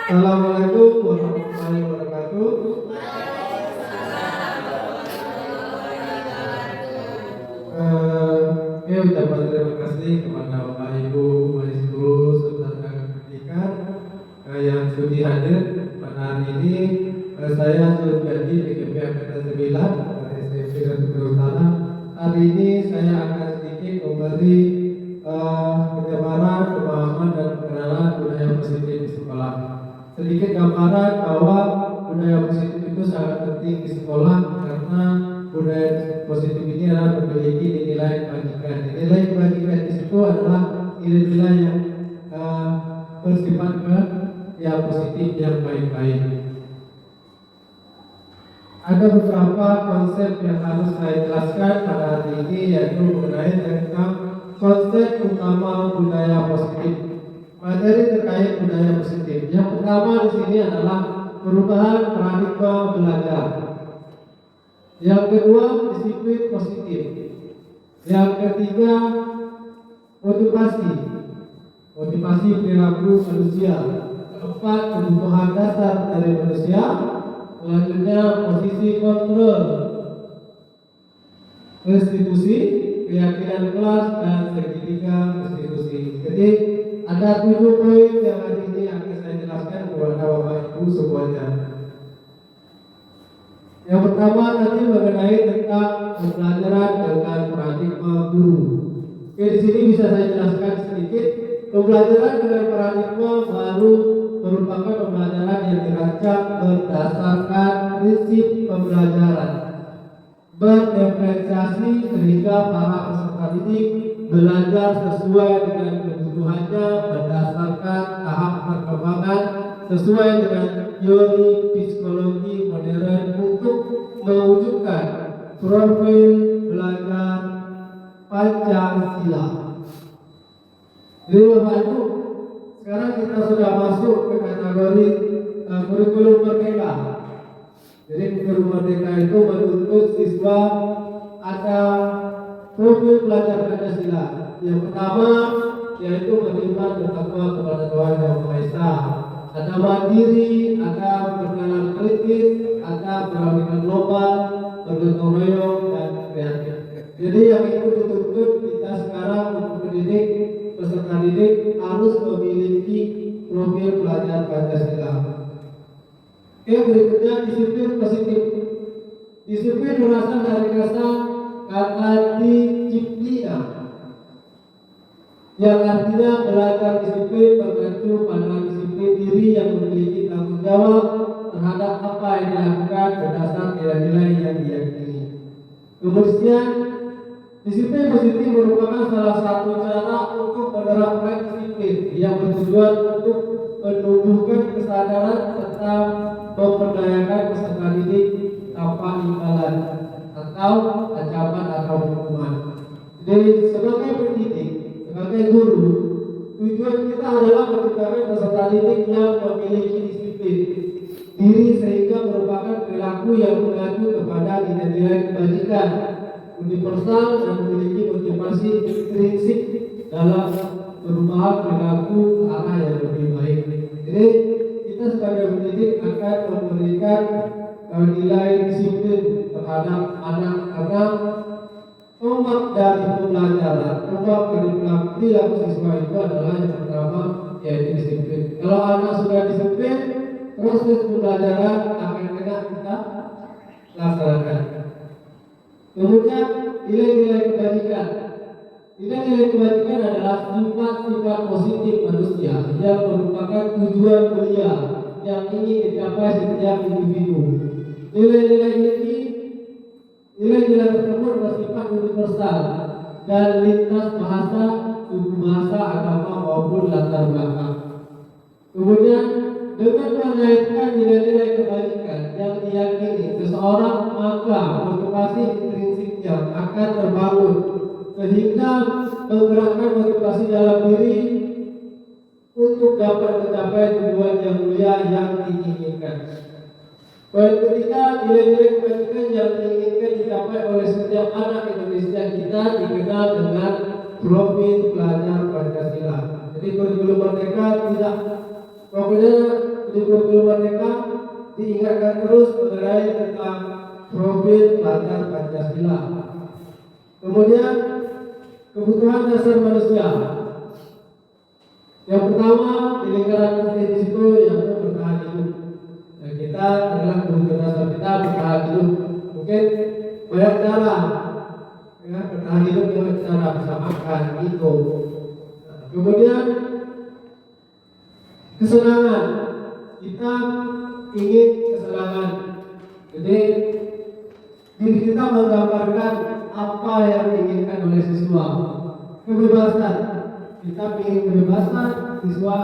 Assalamualaikum warahmatullahi wabarakatuh. Ya, ucapan terima kasih kepada Bapak Ibu Majelis Guru serta rekan pendidikan yang sudi hadir pada hari ini. Saya Zulfiandi DKP Angkatan 9 dari SMP Sumatera Utara. Hari ini saya akan sedikit memberi penyebaran pemahaman dan pengenalan budaya positif di sekolah. Sedikit gambaran bahwa budaya positif itu sangat penting di sekolah karena budaya positif ini adalah memiliki nilai kebajikan. Nilai kebajikan di situ adalah nilai-nilai yang bersifat yang positif, yang baik-baik. Ada beberapa konsep yang harus saya jelaskan pada hari ini, yaitu mengenai tentang konsep utama budaya positif. Materi terkait budaya positif. Yang pertama di sini adalah perubahan paradigma belajar. Yang kedua, disiplin positif. Yang ketiga, motivasi perilaku manusia. Keempat, kebutuhan dasar dari manusia. Selanjutnya, posisi kontrol institusi, keyakinan kelas, dan segitiga institusi. Jadi ada 7 poin yang hari ini akan saya jelaskan kepada Bapak Ibu semuanya. Yang pertama tadi mengenai tentang pembelajaran dengan paradigma guru. Oke, di sini bisa saya jelaskan sedikit. Pembelajaran dengan paradigma baru merupakan pembelajaran yang dirancang berdasarkan prinsip pembelajaran berdiferensiasi sehingga para peserta didik belajar sesuai dengan kebutuhannya berdasarkan tahap perkembangan sesuai dengan teori psikologi modern untuk mewujudkan profil belajar Pancasila. Jadi Bapak Ibu, sekarang kita sudah masuk ke kategori kurikulum merdeka. Jadi kurikulum merdeka itu menuntut siswa ada profil belajar Pancasila. Yang pertama yaitu beriman bertakwa kepada Tuhan Yang Maha Esa. Ada mandiri, ada berkenan kritis, ada berpemikiran global, bergotong royong, dan kreatif. Jadi yang itu dituntut kita sekarang untuk pendidik, peserta didik harus memiliki profil belajar Pancasila. Oke, berikutnya disiplin positif. Disiplin berasal dari kata disiplina, yang artinya belajar disiplin mengacu pada disiplin diri yang memiliki tanggung jawab terhadap apa yang dilakukan berdasar nilai-nilai yang diyakini. Kemudian, disiplin positif merupakan salah satu cara untuk menerapkan disiplin yang bertujuan untuk menumbuhkan kesadaran serta memperdayakan peserta didik tanpa imbalan atau ancaman atau hukuman. Jadi sebagai pendidik, sebagai guru, tujuan kita adalah menciptakan peserta didik yang memiliki disiplin diri sehingga merupakan perilaku yang mengacu kepada nilai-nilai kebajikan universal dan memiliki motivasi intrinsik dalam perubahan perilaku ke arah yang lebih baik. Jadi kita sebagai pendidik akan memberikan nilai disiplin terhadap anak-anak. Tombak dari pembelajaran, tombak dari perilaku siswa itu adalah yang pertama yaitu disiplin. Kalau anak sudah disiplin, proses pembelajaran akan enak kita laksanakan. Kemudian nilai-nilai kebajikan. Nilai-nilai kebajikan adalah sifat-sifat positif manusia yang merupakan tujuan mulia yang ingin dicapai setiap individu. Nilai-nilai tersebut bersifat universal dan lintas bahasa, suku bahasa, agama maupun latar belakang. Kemudian dengan mengaitkan nilai-nilai kebajikan yang diyakini seseorang, maka motivasi intrinsiknya akan terbangun sehingga menggerakkan motivasi dalam diri untuk dapat mencapai tujuan yang mulia yang diinginkan. Poin ketiga, nilai-nilai kebajikan yang diinginkan dicapai oleh setiap anak Indonesia kita dikenal dengan profil belajar Pancasila. Jadi kurikulum merdeka tidak, pokoknya di kurikulum mereka diingatkan terus mengenai tentang profil pelajar Pancasila. Kemudian kebutuhan dasar manusia. Yang pertama di lingkaran kita di situ yang bertahan hidup. Dan kita adalah kebutuhan dasar kita bertahan hidup. Mungkin banyak cara, ya, bertahan hidup dengan cara bisa makan, minum. Kemudian kesenangan. Kita ingin kesenangan. Jadi diri kita menggambarkan apa yang diinginkan oleh siswa. Kebebasan. Kita ingin kebebasan, siswa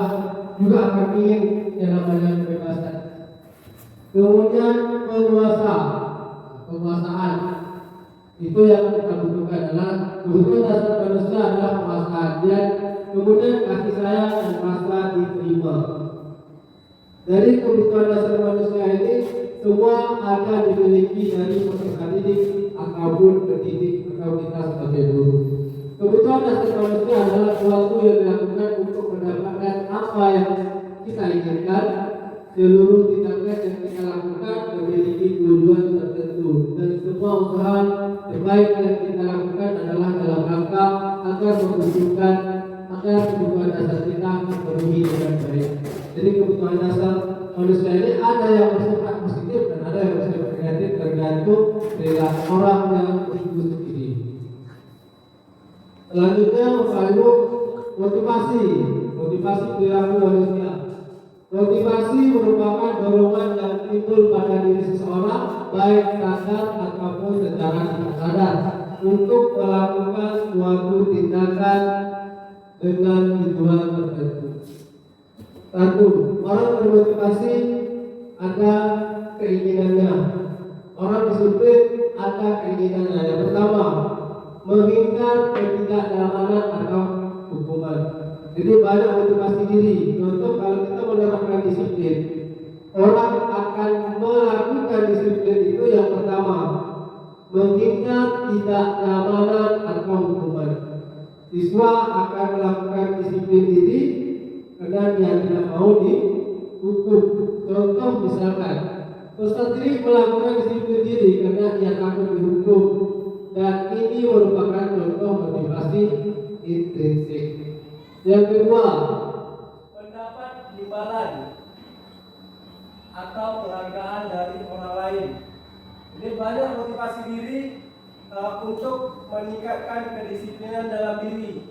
juga akan ingin yang namanya kebebasan. Kemudian penguasaan. Itu yang kita butuhkan adalah kebutuhan dasar manusia adalah penguasaan. Dan kemudian kasih sayang dan rasa diterima. Dari kebutuhan dasar manusia ini semua ada dimiliki dari peserta didik ataupun pendidik atau kita sebagai guru. Kebutuhan dasar manusia adalah sesuatu yang dilakukan untuk mendapatkan apa yang kita inginkan. Seluruh tindakan yang kita lakukan memiliki tujuan tertentu dan semua usaha terbaik yang kita lakukan adalah dalam rangka agar mewujudkan agar kebutuhan dasar kita terpenuhi dengan baik. Jadi kebutuhan dasar manusia ini ada yang bersifat positif dan ada yang bersifat negatif tergantung perilaku orang yang itu sendiri. Selanjutnya motivasi perilaku manusia. Motivasi merupakan dorongan yang timbul pada diri seseorang baik sadar ataupun secara tidak sadar untuk melakukan suatu tindakan dengan tujuan tertentu. Satu, orang bermotivasi ada keinginannya. Orang disiplin ada keinginannya. Yang pertama, menghindar ketidaknyamanan atau hukuman. Jadi banyak motivasi diri. Contoh kalau kita menerapkan disiplin, orang akan melakukan disiplin itu yang pertama, menghindar ketidaknyamanan atau hukuman. Siswa akan melakukan disiplin diri karena dia tidak mau dihukum. Contoh misalkan, peserta didik melakukan disiplin diri karena dia takut dihukum, dan ini merupakan contoh motivasi intrinsik. Yang kedua, mendapat imbalan atau penghargaan dari orang lain. Jadi banyak motivasi diri untuk meningkatkan kedisiplinan dalam diri.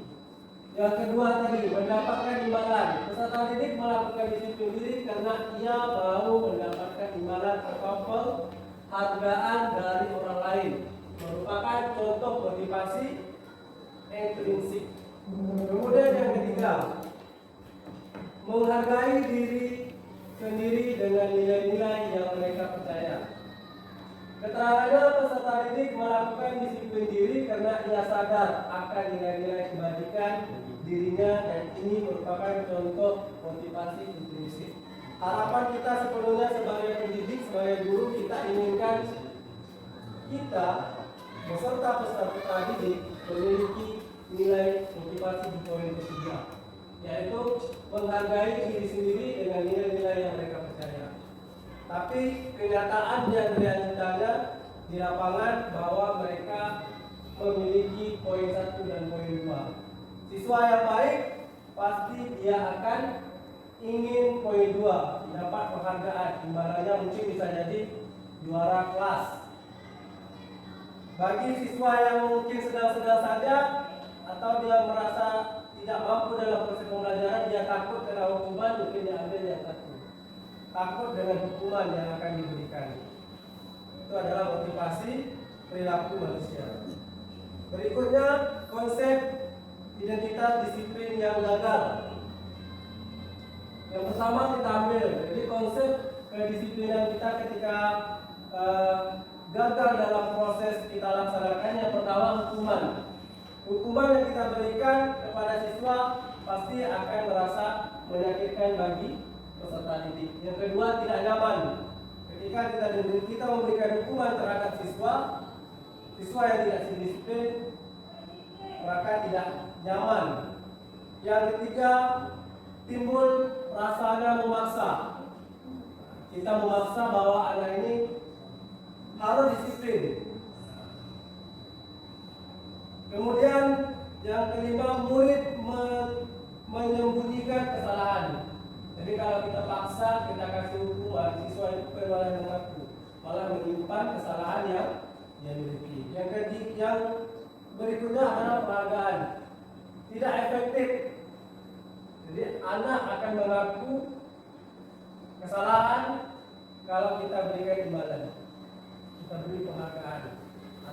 Yang kedua tadi, mendapatkan imbalan. Peserta didik melakukan disiplin diri karena ia mau mendapatkan imbalan atau penghargaan dari orang lain. Merupakan contoh motivasi intrinsik. Kemudian yang ketiga, menghargai diri sendiri dengan nilai-nilai yang mereka percaya. Keterangannya peserta didik melakukan disiplin diri karena ia sadar akan nilai-nilai kebajikan dirinya dan ini merupakan contoh motivasi intrinsik. Harapan kita sepenuhnya sebagai pendidik, sebagai guru, kita inginkan kita beserta peserta didik memiliki nilai motivasi di poin ketiga, yaitu menghargai diri sendiri dengan nilai-nilai yang mereka percaya. Tapi kenyataan dan realitanya di lapangan bahwa mereka memiliki poin 1 dan poin 2. Siswa yang baik pasti dia akan ingin poin 2, dapat penghargaan, imbalannya mungkin bisa jadi juara kelas. Bagi siswa yang mungkin sedang-sedang saja atau dia merasa tidak mampu dalam proses pembelajaran, dia takut kena hukuman, mungkin dia ambil yang satu. Takut dengan hukuman yang akan diberikan. Itu adalah motivasi perilaku manusia. Berikutnya, konsep identitas disiplin yang gagal. Yang pertama kita ambil, jadi konsep kedisiplinan kita ketika gagal dalam proses kita laksanakan. Yang pertama, hukuman. Hukuman yang kita berikan kepada siswa pasti akan merasa menyakitkan bagi peserta didik. Yang kedua, tidak nyaman. Ketika kita memberikan hukuman terhadap siswa yang tidak disiplin, maka tidak nyaman. Yang ketiga, timbul rasanya memaksa. kita memaksa bahwa anak ini harus disiplin. Kemudian yang kelima, murid menyembunyikan kesalahan. Jadi kalau kita paksa, kita kasih hukuman, siswa itu malah mengaku, malah menyimpan kesalahan yang dia miliki. Yang berikutnya adalah penghargaan. Tidak efektif. Jadi anak akan mengaku kesalahan kalau kita berikan imbalan, kita beri penghargaan,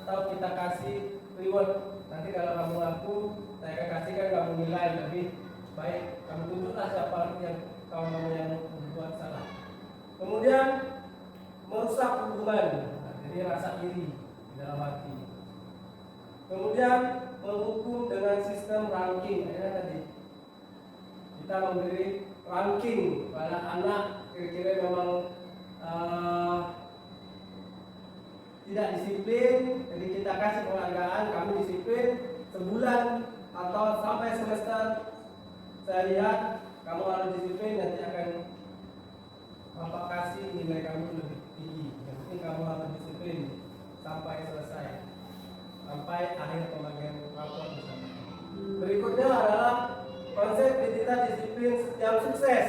atau kita kasih reward. Nanti kalau kamu ngaku, saya akan kasihkan kamu nilai lebih baik. Kamu tunjuklah siapa yang kamu yang membuat salah. Kemudian merusak hubungan, jadi rasa iri di dalam hati. Kemudian menghukum dengan sistem ranking. Tadi kita memberi ranking pada anak, kira-kira memang tidak disiplin, jadi kita kasih penghargaan, kamu disiplin sebulan atau sampai semester. Saya lihat kamu harus disiplin, nanti akan Bapak kasih nilai kamu lebih tinggi. Yang penting kamu harus disiplin sampai selesai, sampai akhir pembagian rapor bersama. Berikutnya adalah konsep didikan disiplin yang sukses.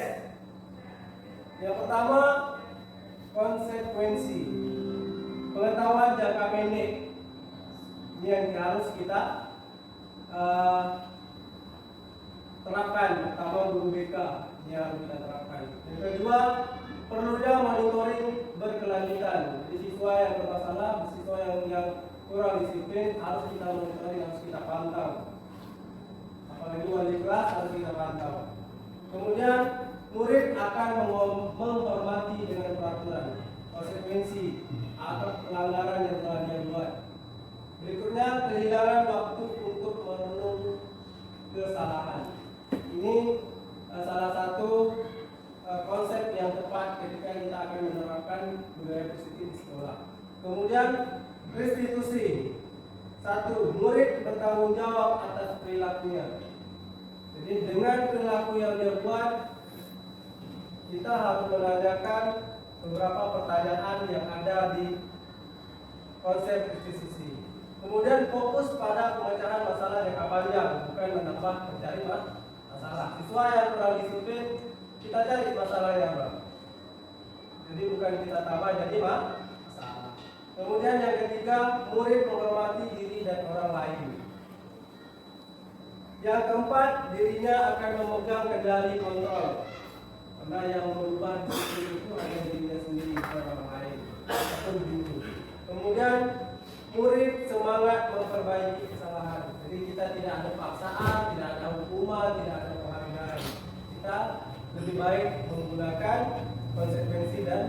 Yang pertama, konsekuensi, pengetahuan jangka pendek. Ini yang harus kita terapkan, terutama guru BK. Ini harus kita terapkan. Yang kedua, perlunya monitoring berkelanjutan. Jadi siswa yang bermasalah, siswa yang kurang disiplin harus kita monitoring, harus kita pantau. Apalagi wali kelas harus kita pantau. Kemudian murid akan menghormati dengan peraturan, konsekuensi atau pelanggaran yang telah dia buat. Berikutnya, kehilangan waktu untuk merenung kesalahan. Ini salah satu konsep yang tepat ketika kita akan menerapkan budaya positif di sekolah. Kemudian restitusi. Satu, murid bertanggung jawab atas perilakunya. Jadi dengan perilaku yang dia buat, kita harus menanyakan beberapa pertanyaan yang ada di konsep restitusi. Kemudian fokus pada pemecahan masalah jangka panjang, bukan menambah mencari masalah. Siswa yang kurang disiplin, kita cari masalahnya apa. Jadi bukan kita tambah jadi masalah. Kemudian yang ketiga, murid menghormati diri dan orang lain. Yang keempat, dirinya akan memegang kendali kontrol. Karena yang merubah disiplin itu hanya dirinya sendiri, bukan orang lain. Kemudian murid semangat memperbaiki kesalahan. Jadi kita tidak ada paksaan, tidak ada hukuman, tidak ada penghargaan. Kita lebih baik menggunakan konsekuensi dan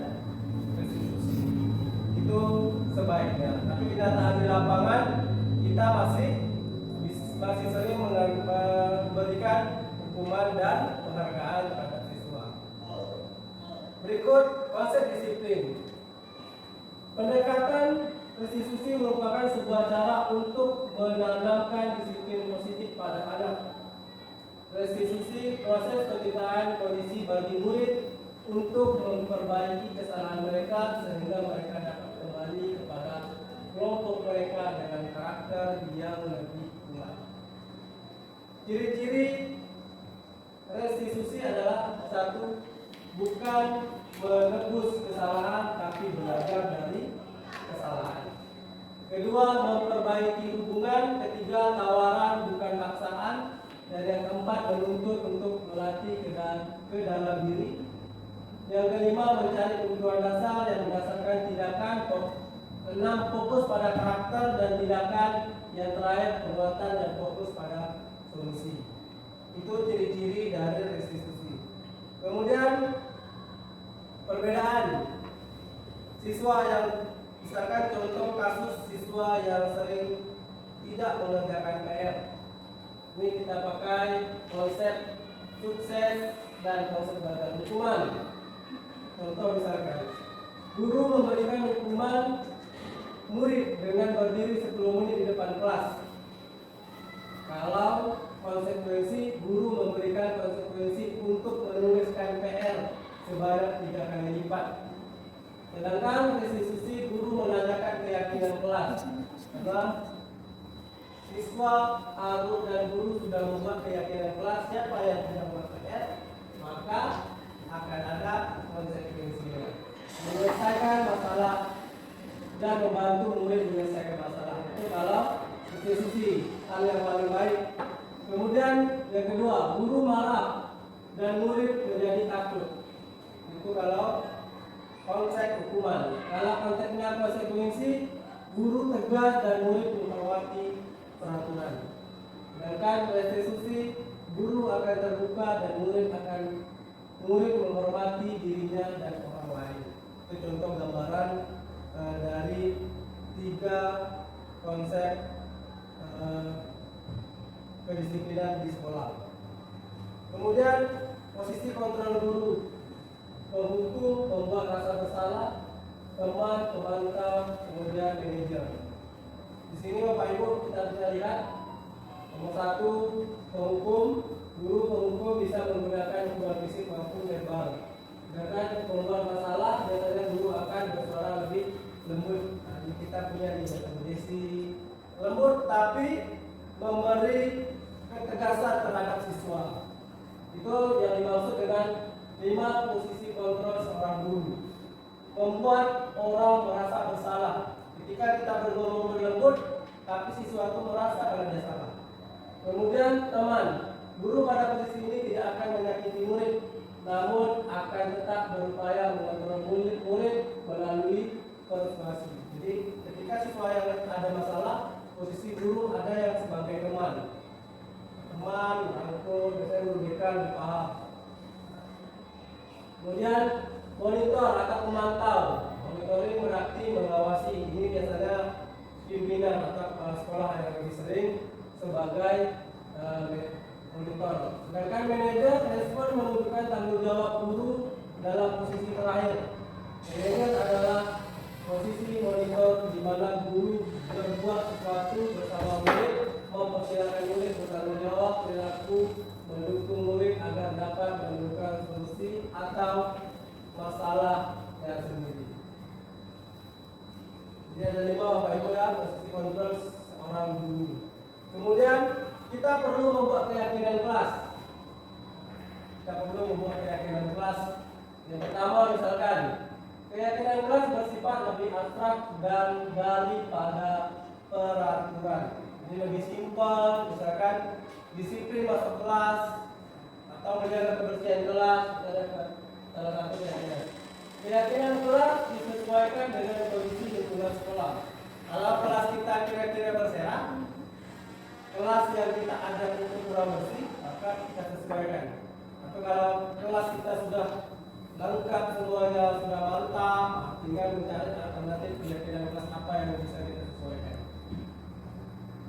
restitusi. Itu sebaiknya. Tapi kenyataan di lapangan kita masih sering memberikan hukuman dan penghargaan terhadap siswa. Berikut konsep disiplin. Pendekatan restitusi merupakan sebuah cara untuk menanamkan disiplin positif pada anak. Restitusi proses penciptaan kondisi bagi murid untuk memperbaiki kesalahan mereka sehingga mereka dapat kembali kepada kelompok mereka dengan karakter yang lebih kuat. Ciri-ciri restitusi adalah satu, bukan menebus kesalahan tapi belajar dari kesalahan. Kedua, memperbaiki hubungan. Ketiga, tawaran bukan paksaan. Dan yang keempat, menuntut untuk melatih ke dalam diri. Yang kelima, mencari kebutuhan dasar yang berdasarkan tindakan. 6, fokus pada karakter dan tindakan. Yang terakhir, perbuatan dan fokus pada solusi. Itu ciri-ciri dari restitusi. Kemudian perbedaan siswa yang, misalkan contoh kasus siswa yang sering tidak mengerjakan PR. Ini kita pakai konsep sukses dan konsep gagal hukuman. Contoh misalkan, guru memberikan hukuman murid dengan berdiri 10 menit di depan kelas. Kalau konsekuensi, guru memberikan konsekuensi untuk menuliskan PR sebanyak 3 kali lipat. Karena siswa, dan guru sudah membuat keyakinan kelas siapa yang tidak melakukannya, maka akan ada konsekuensinya. Menyelesaikan masalah dan membantu murid menyelesaikan masalah itu kalau institusi hal yang paling baik. Kemudian yang kedua, guru marah dan murid menjadi takut. Itu kalau konsep hukuman. Kalau konteksnya konsekuensi, guru tegas dan murid menghormati peraturan. Sedangkan restitusi, guru akan terbuka dan murid menghormati dirinya dan orang lain. Itu contoh gambaran dari 3 konsep kedisiplinan di sekolah. Kemudian posisi kontrol guru, penghukum, pembuat rasa bersalah, teman, pemantau, kemudian manajer. Di sini Bapak Ibu kita bisa lihat nomor 1 penghukum, guru penghukum bisa menggunakan hubungan fisik maupun verbal. Dengan pembuat masalah, biasanya guru akan bersuara lebih lembut. Nah, ini kita punya di kondisi lembut tapi memberi ketegasan terhadap siswa. Itu yang dimaksud dengan 5 posisi kontrol seorang guru. Membuat orang merasa bersalah. Ketika kita ngomong lembut, tapi siswa itu merasa kalau dia salah. Kemudian teman, guru pada posisi ini tidak akan menyakiti murid, namun akan tetap berupaya mengontrol murid melalui persuasi. Jadi ketika siswa yang ada masalah, posisi guru ada yang sebagai teman, merangkul, biasanya memberikan paham. Kemudian monitor atau pemantau. Monitoring berarti mengawasi. Ini biasanya pimpinan atau kepala sekolah yang lebih sering sebagai monitor. Sedangkan manajer respon menunjukkan tanggung jawab guru dalam posisi terakhir. Manajer adalah posisi monitor di mana guru berbuat sesuatu bersama murid, mempersilahkan murid bertanggung jawab, perilaku, mendukung murid agar dapat menemukan solusi atau masalah yang sendiri. Jadi ada 5 Bapak Ibu ya, posisi kontrol seorang guru. Kemudian kita perlu membuat keyakinan kelas. Yang pertama misalkan keyakinan kelas bersifat lebih abstrak dan daripada peraturan. Ini lebih simpel, misalkan disiplin masuk kelas atau menjaga kebersihan kelas. Ada salah satu keyakinan. Keyakinan kelas disesuaikan dengan kondisi lingkungan sekolah. Kalau kelas kita kira-kira berserak, kelas yang kita ada itu kurang bersih, maka kita sesuaikan. Atau kalau kelas kita sudah lengkap semuanya, sudah mantap, tinggal mencari alternatif keyakinan kelas apa yang bisa kita sesuaikan.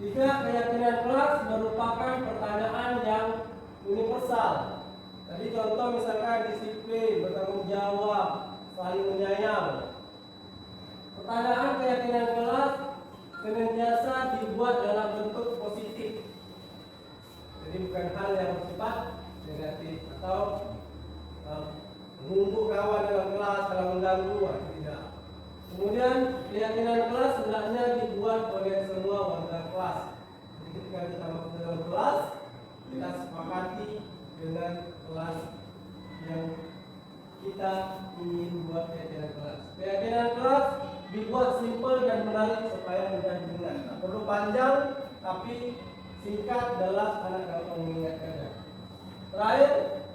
3. Keyakinan kelas merupakan pertanyaan yang universal. Tadi contoh misalkan disiplin, bertanggung jawab, saling menyayang. Pertanyaan keyakinan kelas senantiasa dibuat dalam bentuk positif. Jadi bukan hal yang bersifat negatif atau mengumpul kawan dalam kelas kalau mengganggu, tidak. Kemudian keyakinan kelas hendaknya dibuat oleh semua warga kelas. Jadi ketika kita masuk dalam kelas, kita sepakati dengan kelas yang kita ingin buat keyakinan kelas. Keyakinan kelas dibuat simpel dan menarik supaya mudah diingat. Tak perlu panjang, tapi singkat, jelas, anak gampang mengingatkannya. Terakhir,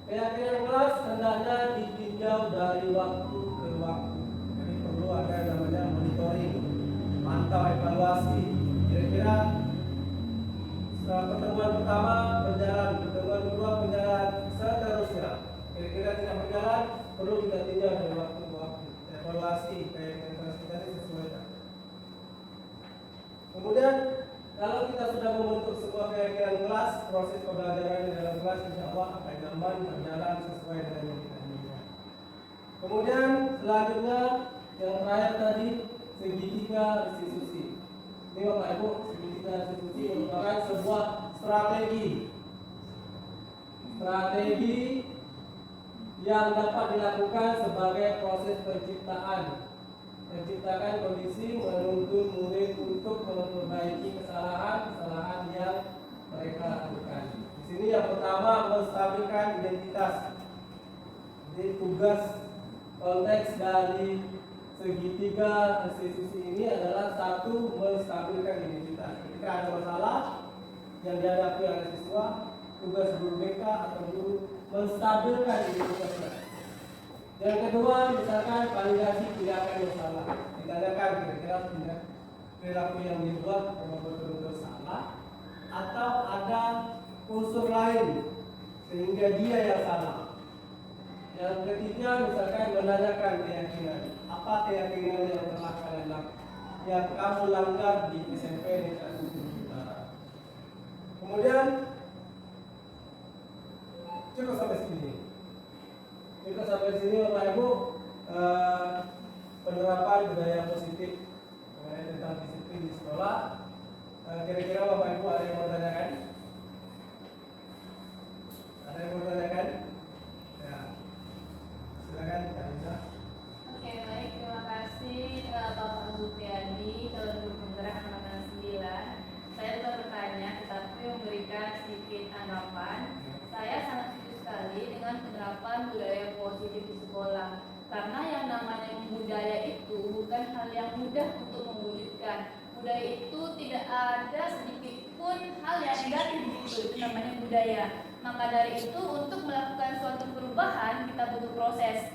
keyakinan kelas hendaknya ditinjau dari waktu ke waktu. Jadi perlu ada yang namanya monitoring, pantau, evaluasi. Kira-kira pertemuan pertama berjalan, pertemuan kedua berjalan, seterusnya. Kira-kira tidak berjalan, perlu kita tinjau dari waktu ke waktu. Evaluasi keyakinan kelas kita disesuaikan. Kemudian kalau kita sudah membentuk sebuah keyakinan kelas, proses pembelajaran di dalam kelas insya Allah akan nyaman, berjalan sesuai dengan yang kita inginkan. Kemudian selanjutnya yang terakhir tadi segitiga restitusi. Ini Bapak Ibu, segitiga restitusi merupakan sebuah strategi yang dapat dilakukan sebagai proses penciptaan menciptakan kondisi menuntun murid untuk memperbaiki kesalahan-kesalahan yang mereka lakukan. Di sini yang pertama menstabilkan identitas. Jadi tugas konteks dari segitiga institusi ini adalah satu, menstabilkan identitas. Ketika ada masalah yang dihadapi oleh siswa, tugas guru BK atau guru menstabilkan identitasnya. Yang kedua, misalkan validasi tindakan yang salah. Ditanyakan kira-kira perilaku yang dibuat memang betul-betul salah atau ada unsur lain sehingga dia yang salah. Yang ketiga, misalkan menanyakan keyakinan. Apa keyakinan yang telah kalian yang kamu langgar di SMP Negeri Utara? Kemudian cukup sampai sini. Cukup sampai sini, Bapak Ibu. Penerapan budaya positif mengenai tentang disiplin di sekolah. Kira-kira Bapak Ibu ada yang mau tanyakan? Ada yang mau tanyakan? Ya. Silakan, Kak Lisa. Oke, baik, terima kasih Bapak Zulfiandi, calon guru penggerak angkatan 9. Saya sudah bertanya, tetapi memberikan sedikit anggapan. Saya sangat setuju sekali dengan penerapan budaya positif di sekolah. Karena yang namanya budaya itu bukan hal yang mudah untuk mewujudkan. Budaya itu tidak ada sedikit pun hal yang negatif itu namanya budaya. Maka dari itu untuk melakukan suatu perubahan kita butuh proses.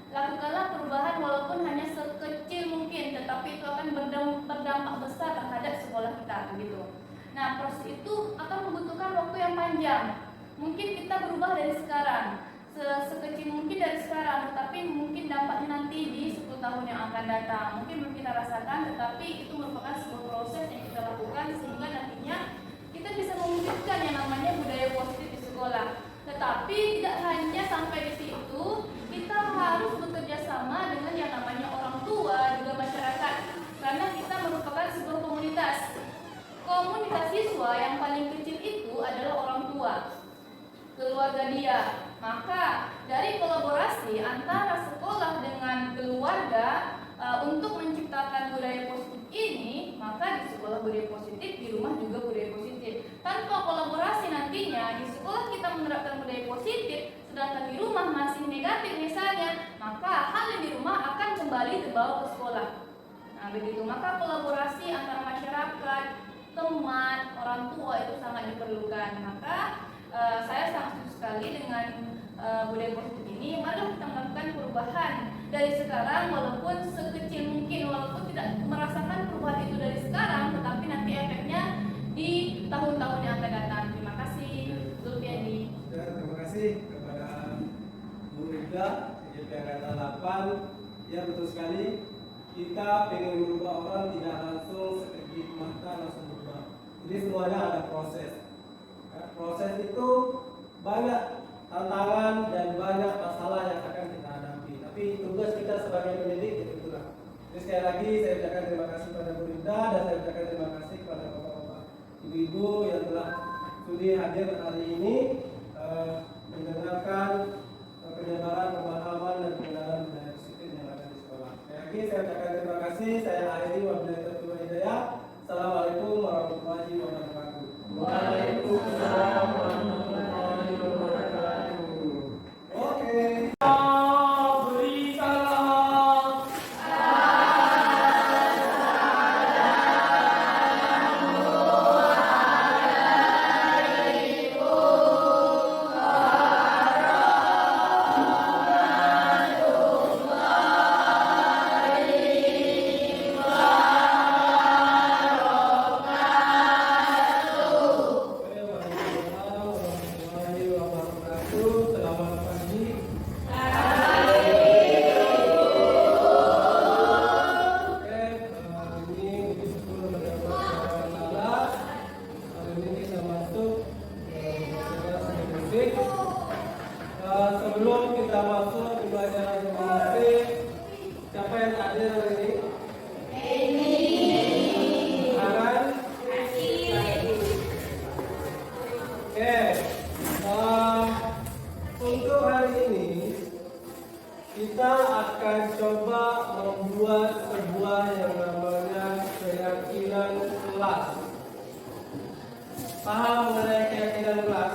Lakukanlah perubahan walaupun hanya sekecil mungkin, tetapi itu akan berdampak besar terhadap sekolah kita begitu. Nah, proses itu akan membutuhkan waktu yang panjang. Mungkin kita berubah dari sekarang, sekecil mungkin dari sekarang, tetapi mungkin dampaknya nanti di 10 tahun yang akan datang. Mungkin belum kita rasakan, tetapi itu merupakan sebuah proses yang kita lakukan sehingga nantinya kita bisa mewujudkan yang namanya budaya positif di sekolah. Tetapi tidak hanya sampai di situ, kita harus bekerja sama dengan yang namanya orang tua juga masyarakat, karena kita merupakan sebuah komunitas. Komunitas siswa yang paling kecil itu adalah orang tua, keluarga dia. Maka dari kolaborasi antara sekolah dengan keluarga untuk menciptakan budaya positif ini, maka di sekolah budaya positif, di rumah juga budaya positif. Tanpa kolaborasi nantinya di sekolah kita menerapkan budaya positif, sedangkan di rumah masih negatif misalnya, maka hal yang di rumah akan kembali terbawa ke sekolah. Nah begitu, maka kolaborasi antara masyarakat, teman, orang tua itu sangat diperlukan. Maka saya sangat setuju sekali dengan budaya positif ini. Mari kita melakukan perubahan dari sekarang, walaupun sekecil mungkin, walaupun tidak merasakan perubahan itu dari sekarang, tetapi nanti efeknya di tahun-tahun yang akan datang. Terima kasih, Zulfiandi. Ya, terima kasih kepada Bu Rida, YP Angkatan 8. Ya betul sekali, kita pengen merubah orang tidak langsung sekejip mata langsung berubah. Jadi semuanya ada proses. Proses itu banyak tantangan dan banyak masalah yang akan kita hadapi. Tapi tugas kita sebagai pendidik itu itulah. Jadi sekali lagi saya ucapkan terima kasih kepada Bu Rida dan saya ucapkan terima kasih kepada bapak-bapak, ibu-ibu yang telah sudi hadir hari ini mendengarkan penyebaran pemahaman dan pengenalan budaya disiplin yang ada di sekolah. Sekali lagi saya ucapkan terima kasih. Saya akhiri wabillahi taufiq wal hidayah. Assalamualaikum warahmatullahi wabarakatuh. Waalaikumsalam warahmatullahi wabarakatuh. Oke. Sebelum kita masuk ke pelajaran matematik, siapa yang hadir hari ini? Tangan. Oke. Untuk hari ini kita akan coba membuat adalah yang namanya keyakinan kelas. Paham mengenai keyakinan kelas?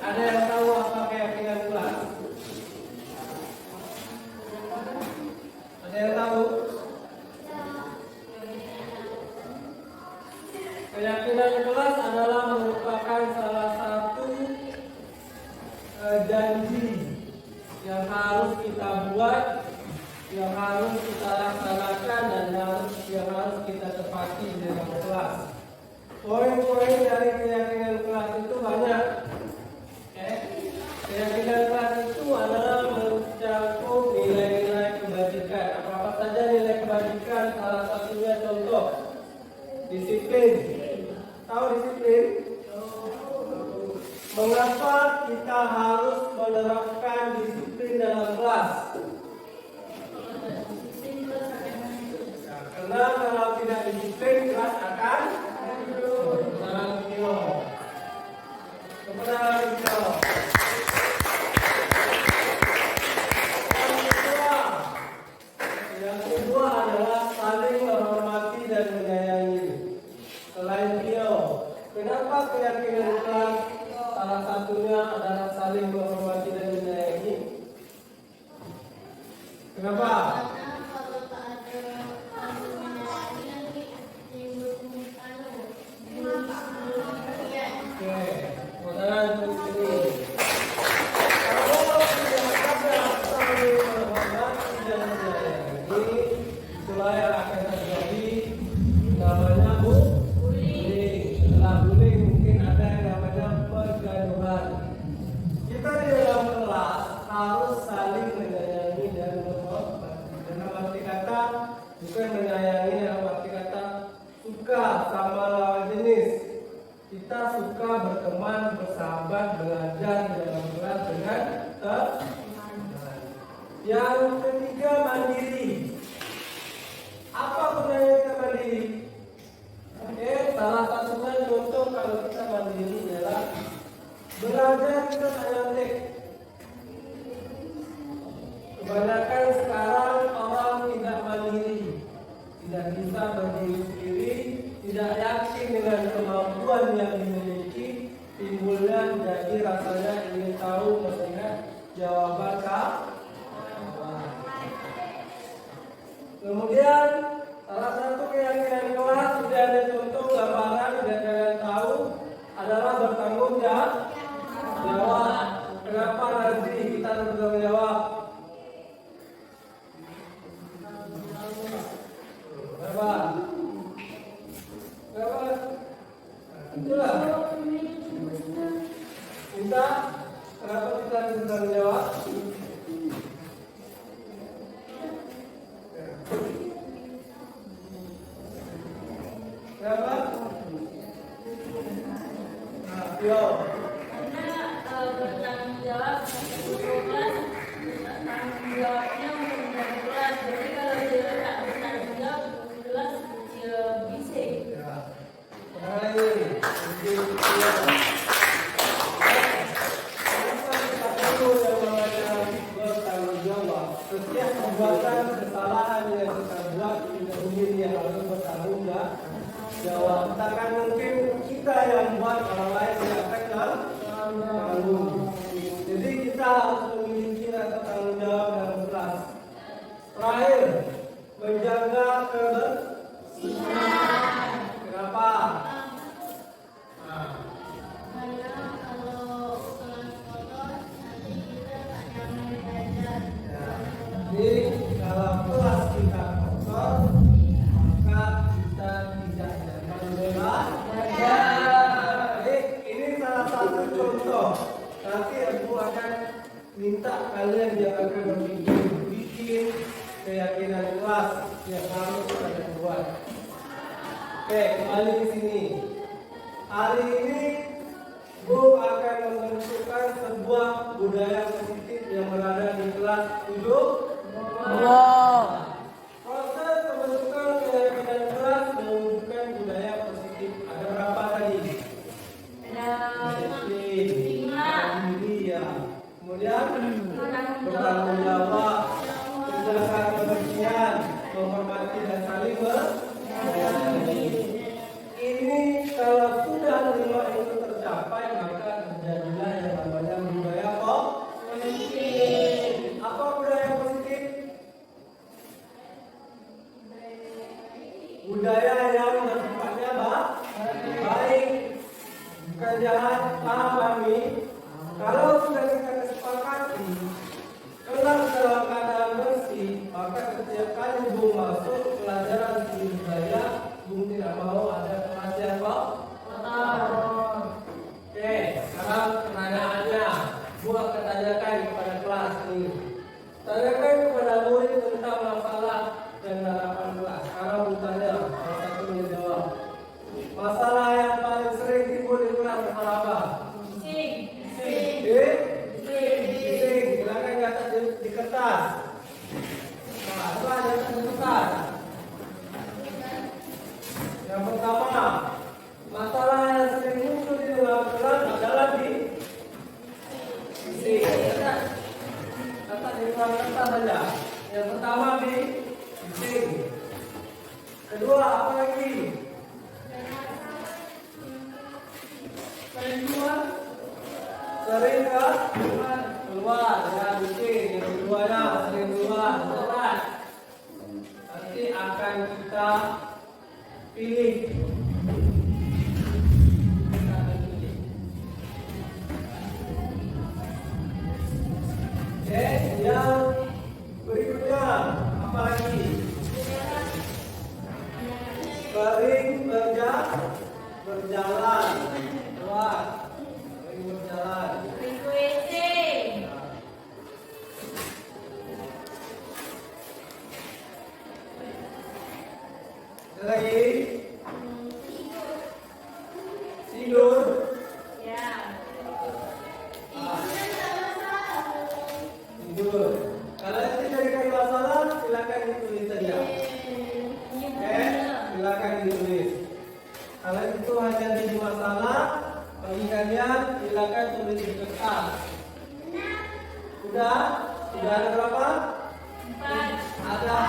Ada yang tahu apa keyakinan kelas? Ada yang tahu? Keyakinan kelas adalah merupakan salah satu janji yang harus kita buat, yang harus kita laksanakan, dan yang harus kita tepati di dalam kelas. Poin-poin dari keyakinan kelas itu banyak. Keyakinan kelas itu adalah mencakup nilai-nilai kebajikan. Apa saja nilai kebajikan? Salah satunya contoh disiplin. Tahu disiplin? Mengapa kita harus menerapkan disiplin dalam kelas? Karena kalau tidak disiplin, kelas akan sangat kilo. Kepada kita. Yang kedua adalah saling menghormati dan menyayangi. Selain beliau, kenapa keyakinan kelas salah satunya adalah saling menghormati dan menyayangi? Kenapa? Oke, saudara di sini. Kalau tidak ada saling menghormati dan menyayangi, itulah yang akan terjadi namanya bullying. Setelah bullying mungkin ada yang namanya pergaduhan. Kita di dalam kelas harus saling menyayangi dan menghormati. Dalam arti kata bukan menyayangi dalam arti kata suka sama lawan jenis. Kita suka berteman, bersahabat, belajar di dalam kelas dengan teman. Yang ketiga, mandiri. Apa gunanya kita mandiri? Salah satunya contoh kalau kita mandiri adalah belajar kita sangat. Kebanyakan sekarang orang tidak mandiri, tidak bisa berdiri sendiri, tidak yakin dengan kemampuan yang dimiliki, timbulnya jadi rasanya ingin tahu mestinya jawaban Kemudian salah satu keyakinan kelas sudah ada contoh gambaran dan kalian tahu adalah bertanggung jawab. Kenapa nanti kita bertanggung jawab? Kenapa? Itulah. Kita kenapa kita bertanggung jawab? Kenapa? Yo. Bertanggung jawab kelas, tanggung jawabnya untuk kelas. Jadi kalau dia tak bertanggung jawab, kelas dia bising. Setiap perbuatan kesalahan yang kita buat tidak mungkin dia harus bertanggung jawab. Takkan mungkin kita yang buat orang lain yang akan tanggung. Jadi kita harus memiliki rasa tanggung jawab dalam kelas. Terakhir, menjaga kebersihan. Kenapa? Jadi kalau kelas kita kotor, maka kita tidak nyaman belajar. Ini salah satu contoh. Nanti aku akan minta kalian yang akan bikin keyakinan kelas yang harus kalian buat. Oke, kembali ke sini. Hari ini Bu akan menentukan sebuah budaya positif yang berada di kelas 7. Proses pembentukan keyakinan kelas menunjukkan budaya positif. Ada berapa tadi? Kemudian bertanggung jawab, menjaga kebersihan, kami, kalau sudah kita kesepakati kelas dalam keadaan bersih, maka setiap kali Bung masuk pelajaran seni budaya, Bung tidak mau ada kelas yang kotor. Oke, sekarang pertanyaannya, Bung akan tanyakan kepada kelas ini. Tanyakan kepada murid tentang masalah dan harapan kelas. Sekarang Bung tanya, salah satu menjawab. Masalah yang paling sering timbul di kelas apa? Bising. Silakan catat di kertas. Nah, itu ada di kertas. Yang pertama, masalah yang sering muncul di dalam kelas adalah bising. Catat di dalam kertas saja. Yang pertama bising. Kedua, apa lagi? Sering keluar ya, bising. Yang keduanya sering keluar. Nanti akan kita pilih. Oke, yang berikutnya apa lagi? Sering berjalan. Keluar. Sering berjalan. Lagi tidur. Tidur. Kalau itu jadi masalah, silakan ditulis saja. Oke, silakan ditulis. Kalau itu hanya jadi masalah, bagi kalian silakan tulis di kertas. Sudah ada berapa? 4. Ada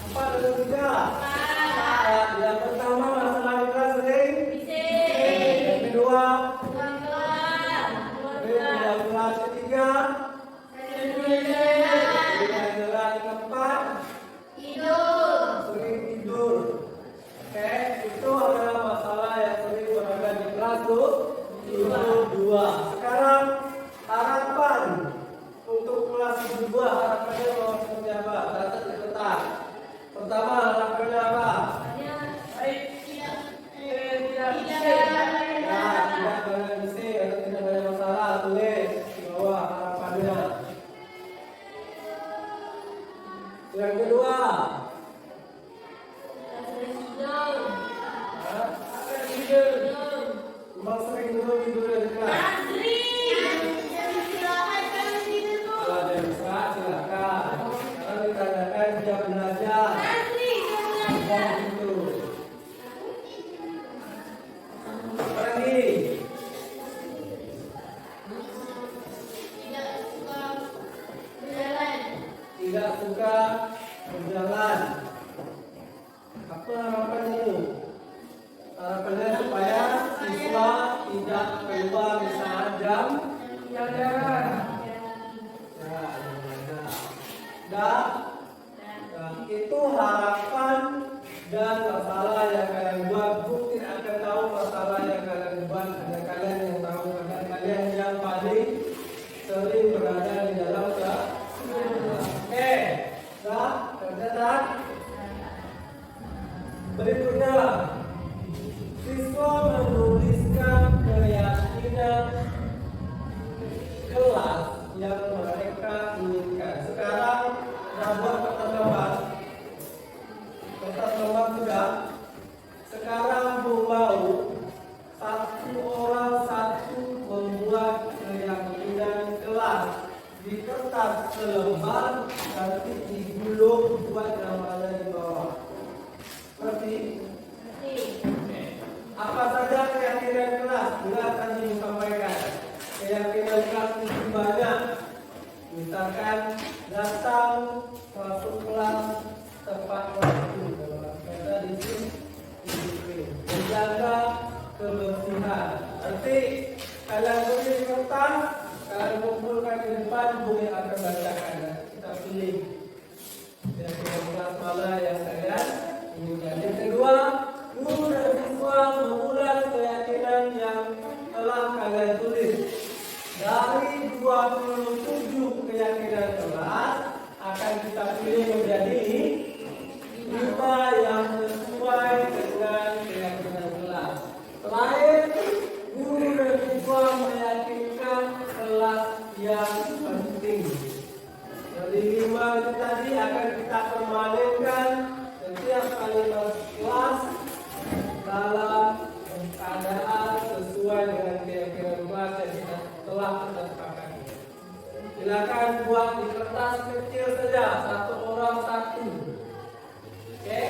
4 atau 3? Yang pertama masalah di kelas sering. Yang kedua sering kelas. Ketiga yang keempat sering tidur. Oke, itu adalah masalah yang sering berada di kelas tuh. Itu 2. Sekarang harapan untuk kelas 2, harapannya mau seperti apa? Catat di kertas. Pertama, harapannya apa? Tidak banyak bising atau tidak banyak masalah, tulis di bawah harapannya. Yang kedua, memang sering tidur di kelas. Kalau ada yang bisa, silakan. Kalau ditanyakan dia belajar. Itu. Lagi. Tidak suka berjalan. Apa harapannya itu? Harapannya supaya siswa tidak keluar di saat jam pelajaran. Itu harapan dan masalah yang kalian buat. Bung tidak akan tahu masalah yang kalian buat. Hanya kalian yang tahu. Karena kalian yang paling sering berada di dalam kelas. Oke, tercatat. Berikutnya, siswa menuliskan keyakinan kelas yang mereka inginkan. Sekarang buat kertas nomor sudah. Sekarang Bung mau satu orang membuat keyakinan kelas di kertas selembar, nanti digulung buat namanya di bawah. Seperti apa saja keyakinan kelas? Bila tadi disampaikan keyakinan kelas itu banyak. Misalkan datang masuk kelas tepat waktu, kita di sini menjaga kebersihan. Nanti kalian tulis di kertas, kalian kumpulkan di depan, Bung yang akan bacakan. Kita pilih keyakinan kelas mana yang kalian inginkan. Yang kedua, guru dan siswa mengulas keyakinan yang telah kalian tulis. Dari 27 keyakinan kelas akan kita pilih menjadi 5 yang sesuai dengan keyakinan kelas. Terakhir, guru dan siswa meyakinkan kelas yang penting. Dari 5 itu tadi akan kita permanenkan setiap kali masuk kelas dalam keadaan sesuai dengan keyakinan kelas yang kita telah kita sepakati. Silakan buat di kertas kecil saja, satu orang satu. Oke,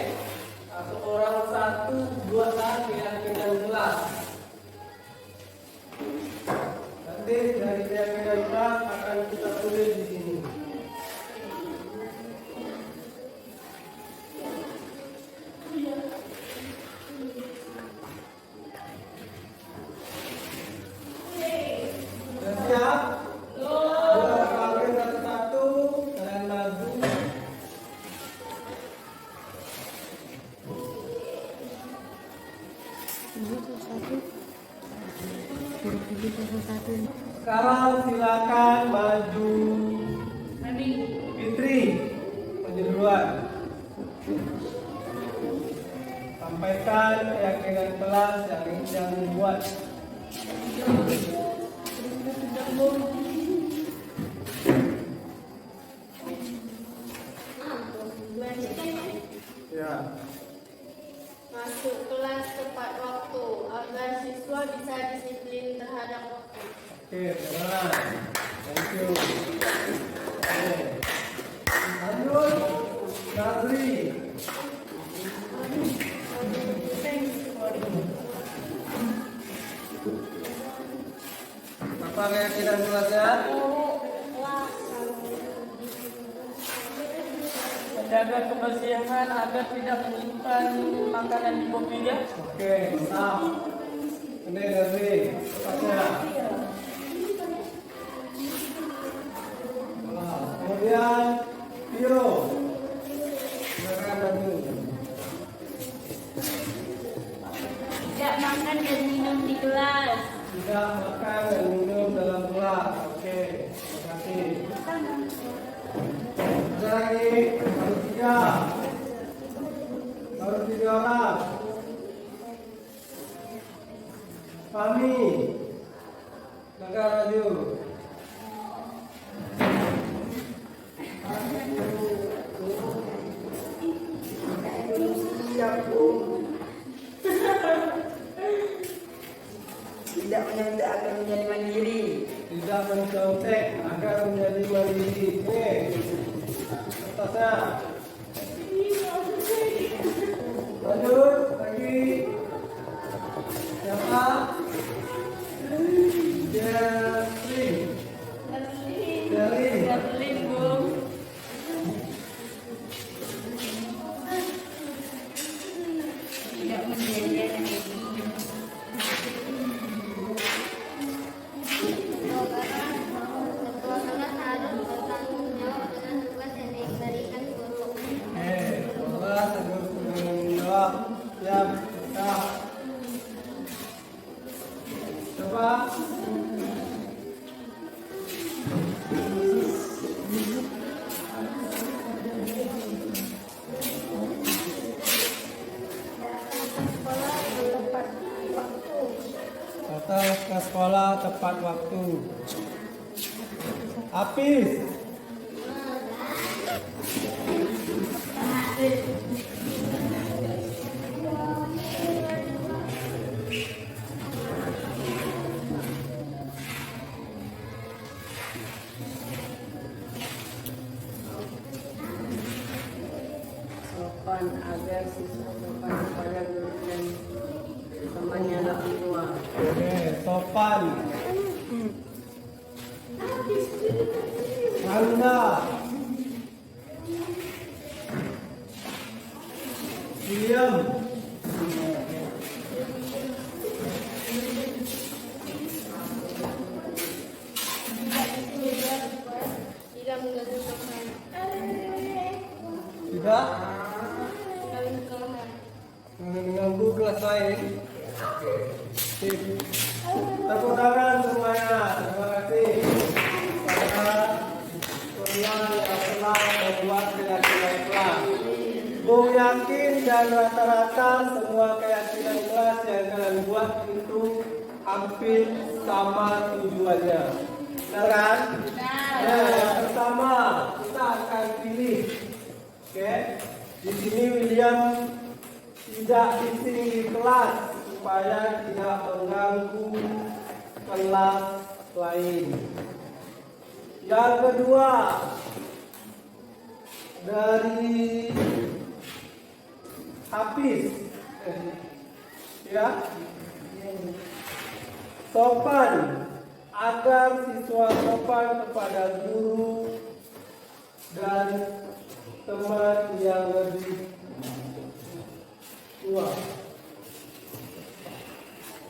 satu orang satu buatlah keyakinan kelas. Nanti dari keyakinan kelas akan kita tulis di sini. Siap? Buat kalian satu-satu, kalian maju. Sekarang silakan maju. Fitri, maju duluan. Sampaikan keyakinan kelas yang dibuat. Ya. Masuk kelas tepat waktu agar siswa bisa disiplin terhadap waktu. Oke, benar. Thank you. Oke. Lanjut, Nazri. Apa keyakinan kelasnya? Menjaga kebersihan agar tidak menyimpan makanan di mobilnya. Oke, mantap. Ini Nazri. Kelasnya. Kemudian Piro. Silakan maju. Tidak makan dan minum di kelas. Tidak makan dan minum dalam kelas. Oke, terima kasih. Ada lagi, baru tiga orang. Fahmi, Negara maju. Tidak menyontek agar menjadi mandiri. Tidak mencontek agar menjadi mandiri. Oke, atasnya. Lanjut lagi. Siapa? Jeffrey. Berlin, Bu. Tidak menjadi energi. Ketua kelas harus bertanggung jawab dengan tugas yang diberikan guru. Kelas harus bertanggung jawab. Siap, kita. Coba. Datang ke sekolah tepat waktu. Apis. Sopan agar siswa sopan kepada guru dan temannya lebih tua. Oke, sopan. Anda. Diam. Tidak mengganggu teman. Tidak Mengganggu teman. mengganggu kelas lain. Sip. Tepuk tangan semuanya. Terima kasih. dan rata-rata semua keyakinan kelas yang kalian buat itu hampir sama tujuannya. Benar kan? Nah, yang pertama kita akan pilih. Oke. Di sini William tidak bising di kelas supaya tidak mengganggu kelas lain. Yang kedua, dari Hafiz, ya, sopan agar siswa sopan kepada guru dan teman yang lebih tua.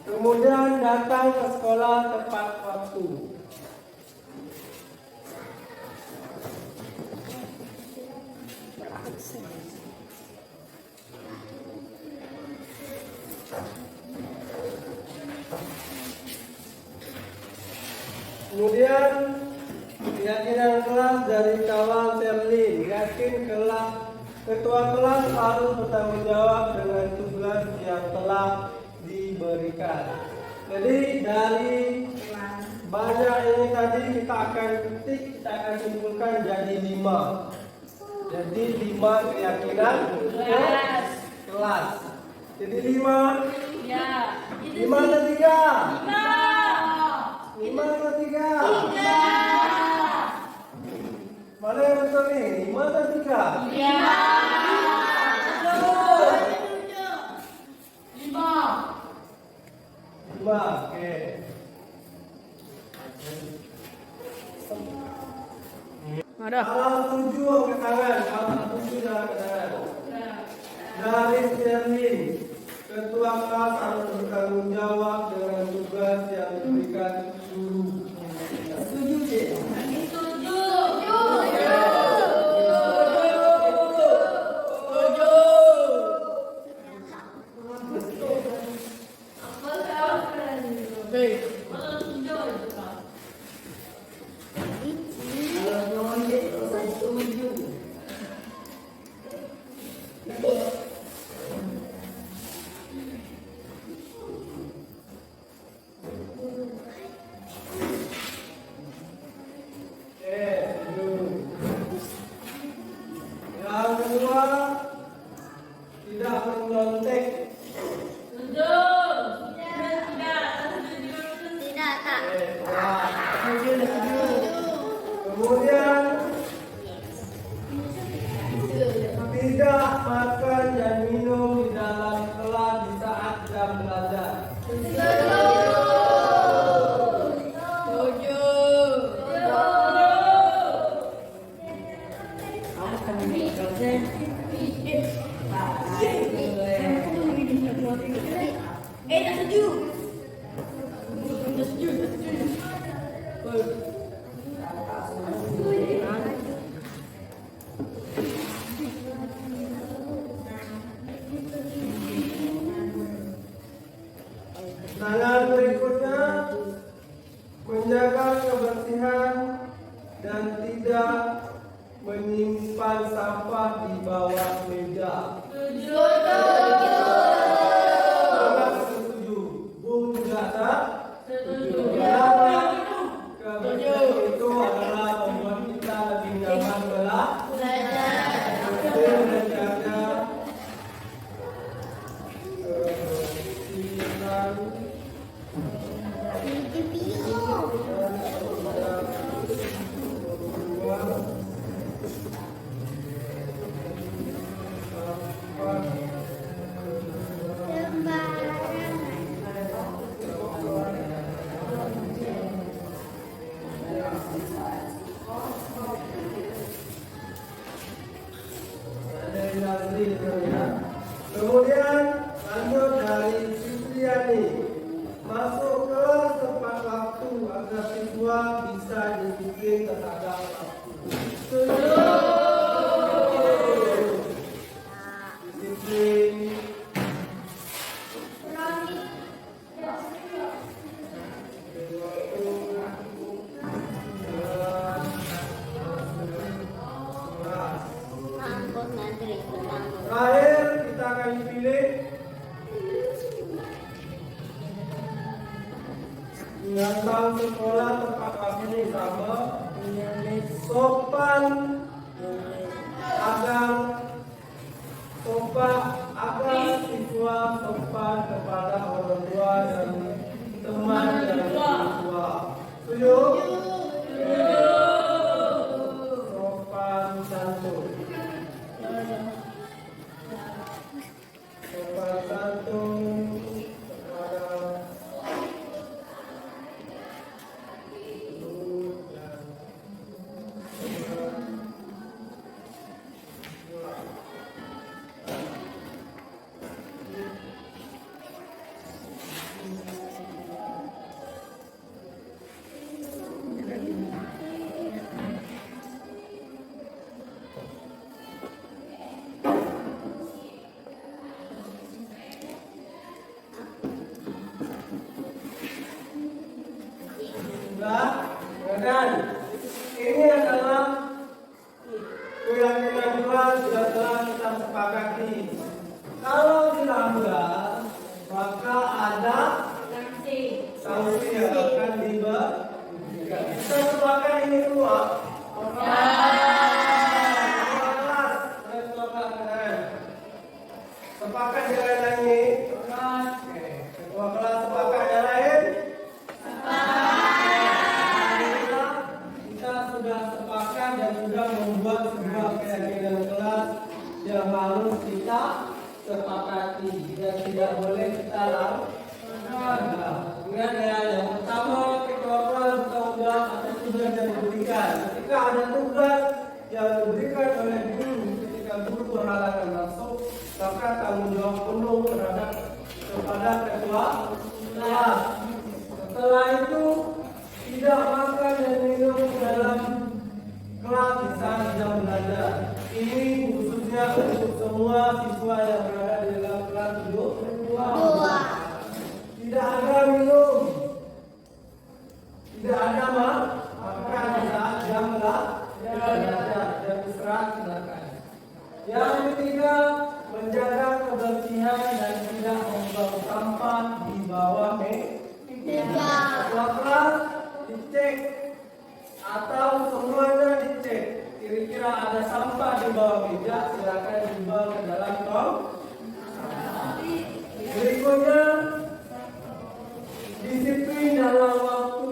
Kemudian datang ke sekolah tepat waktu. Kemudian keyakinan kelas dari kawan Sherlyn, yakin ketua kelas harus bertanggung jawab dengan tugas yang telah diberikan. Jadi dari banyak ini tadi kita akan ketik, kita akan simpulkan jadi 5. Jadi 5 keyakinan kelas. Jadi 5. Ya. 5 atau 3? 5 atau 3? Mana yang betul nih? 5 atau 3? Ya. 5, oke. Ada. Kalau 7 angkat tangan, kalau 7 dah angkat tangan. Dari Sherlyn, ketua kelas harus bertanggung jawab dengan tugas yang diberikan guru. Setuju sih? Yang kedua, tidak menyontek. Tidak, tak. Kemudian tidak makan dan minum di dalam kelas di saat jam belajar. Tangan berikutnya menjaga kebersihan dan tidak menyimpan sampah di bawah meja. Sangat setuju. Bung juga tak? Setuju. Kenapa? Kebersihan itu adalah membuat kita lebih nyaman belajar. Menjaga kebersihan. Kemudian lanjut dari Supriyani, masuk kelas tepat waktu agar siswa bisa disiplin terhadap waktu. Disiplin. Terakhir kita akan Sopan santun. Sopan santun kepada guru dan dan ini adalah keyakinan dua sudah telah kita sepakati. Kalau dilanggar, maka ada sanksi yang akan diberikan. Kita sepakat ini semua. Sepakat yang lain ini. Ketua kelas sepakat yang lain. Kita sudah sepakat dan sudah membuat sebuah keyakinan kelas yang harus kita sepakati dan tidak boleh kita langgar. Ingat ya, yang pertama ketua kelas bertanggung jawab atas tugas yang diberikan. Ketika ada tugas yang diberikan oleh guru, ketika guru berhalangan masuk, maka tanggung jawab penuh terhadap kepada ketua kelas. Setelah itu tidak makan dan minum dalam kelas di saat jam belajar. Ini khususnya untuk semua siswa yang berada di dalam kelas duduk dua. Tidak ada minum, tidak ada makan di saat jam belajar dan istirahat silakan. Yang ketiga, menjaga kebersihan dan tidak membuang sampah di bawah meja. Ketua kelas dicek atau semuanya dicek. Kira-kira ada sampah di bawah meja, silakan dibuang ke dalam tong. Berikutnya, disiplin dalam waktu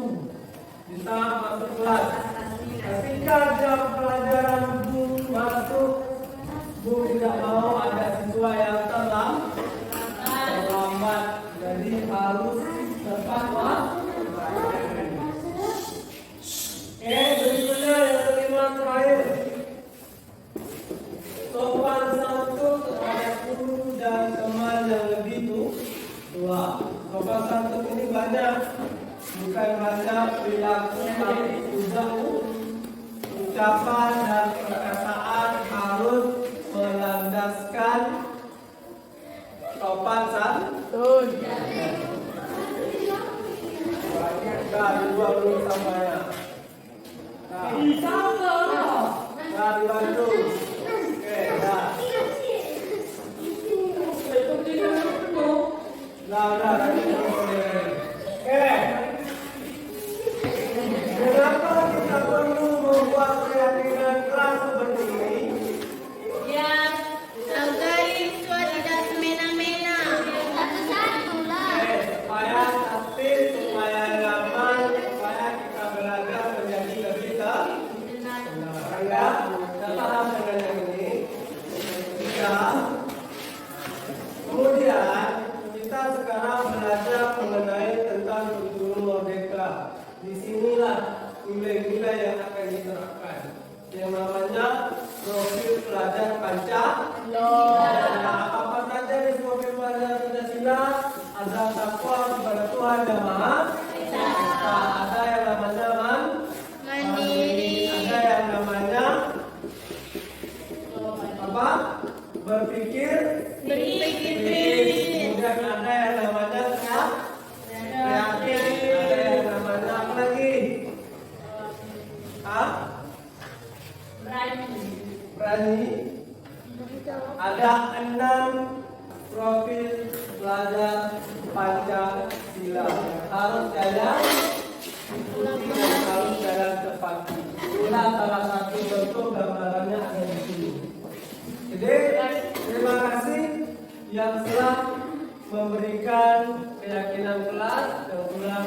di saat masuk kelas. Ketika jam pelajaran Bu masuk, Bu tidak mau ada siswa yang terlambat, jadi harus tepat waktu. Berikutnya yang kelima terakhir, sopan santun kepada guru dan teman yang lebih tua. Sopan santun ini banyak, bukan hanya perilaku tapi juga ucapan dan perkataan harus melandaskan sopan santun. Dari dua belum sampai. Nah, dibantu. Oke, dah. Udah. Oke. Kenapa kita perlu membuat keyakinan kelas seperti ini? Agar siswa tidak semena-mena. Supaya tertib, supaya nyaman, supaya kita belajar menjadi lebih tenang. Kita paham dengan yang ini. Kemudian kita sekarang belajar mengenai tentang kultur merdeka. Disinilah nilai-nilai yang akan diterapkan. Yang namanya profil pelajar Pancasila. Apa saja di profil pelajar Pancasila? Ada takwa kepada Tuhan Yang Maha Esa. Ada yang namanya mandiri. Ada yang namanya apa? Berpikir. Kemudian ada yang namanya kreatif. Ada yang namanya apa lagi? Berani. Ada 6 profil pelajar Pancasila. Harus jalan ikuti dan harus jalan tepati. Inilah salah satu bentuk gambarannya ada di sini. Jadi terima kasih yang telah memberikan keyakinan kelas dan telah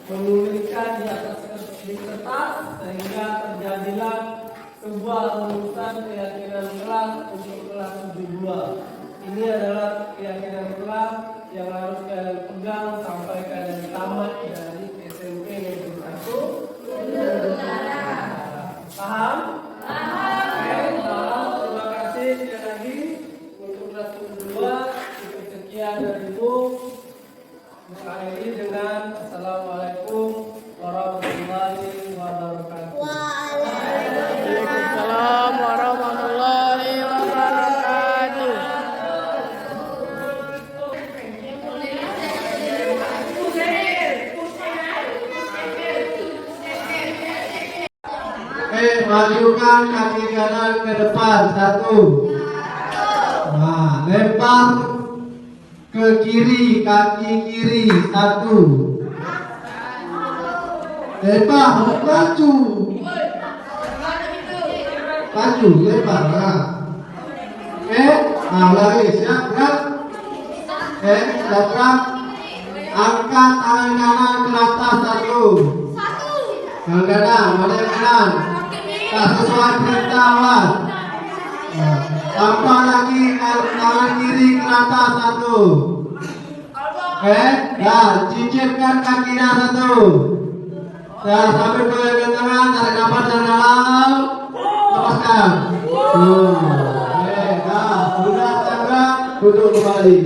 menuliskan di atas kertas diketat sehingga terjadilah sebuah rumusan keyakinan kelas untuk kelas 72. Ini adalah keyakinan kelas yang harus kalian pegang sampai kalian tamat dari SMP Negeri 1. Paham? Paham. Terima kasih sekali lagi untuk kelas 72. Cukup sekian darimu. Mengakhiri dengan Assalamualaikum warahmatullahi wabarakatuh. Waalaikumsalam warahmatullahi wabarakatuh. Majukan kaki kanan ke depan. 1. Nah, lempar ke kiri, kaki kiri. 1. Lempar, maju. Maju, lempar. Nah. Oke, nah lagi siap gerak. Oke, siap gerak. Angkat tangan kanan ke atas. 1. Tangan kanan, mana yang kanan? Tak sesuai perintah awas. Tambah lagi tangan kiri ke atas. 1. Oke, dan cicipkan kakinya. 1. Dan sambil goyangkan tangan, tarik nafas dari dalam, lepaskan. Oke, nah sudah tegak, duduk kembali.